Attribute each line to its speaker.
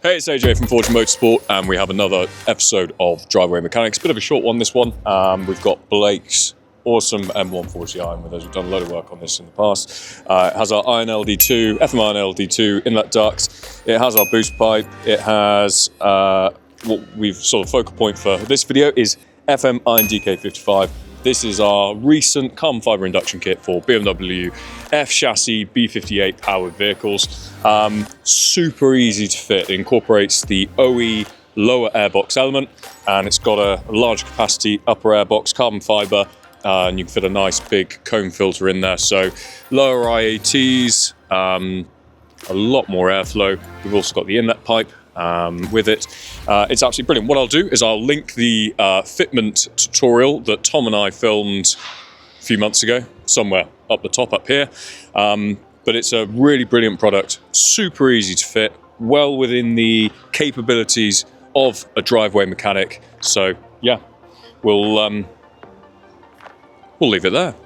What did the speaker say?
Speaker 1: Hey, it's AJ from Fortune Motorsport, and we have another episode of Driveway Mechanics. Bit of a short one, this one. We've got Blake's awesome M140i with us. We've done a load of work on this in the past. It has our iron LD2, FMINDK50 LD2 inlet ducts. It has our boost pipe. It has what we've sort of focal point for this video is FMINDK50. This is our recent carbon fibre induction kit for BMW F Chassis B58 powered vehicles. Super easy to fit. It incorporates the OE lower airbox element, and it's got a large capacity upper airbox carbon fibre, and you can fit a nice big cone filter in there. So lower IATs, a lot more airflow. We've also got the inlet pipe with it. It's absolutely brilliant. What I'll do is I'll link the fitment tutorial that Tom and I filmed a few months ago, somewhere up the top up here. But it's a really brilliant product, super easy to fit, well within the capabilities of a driveway mechanic. So yeah, we'll leave it there.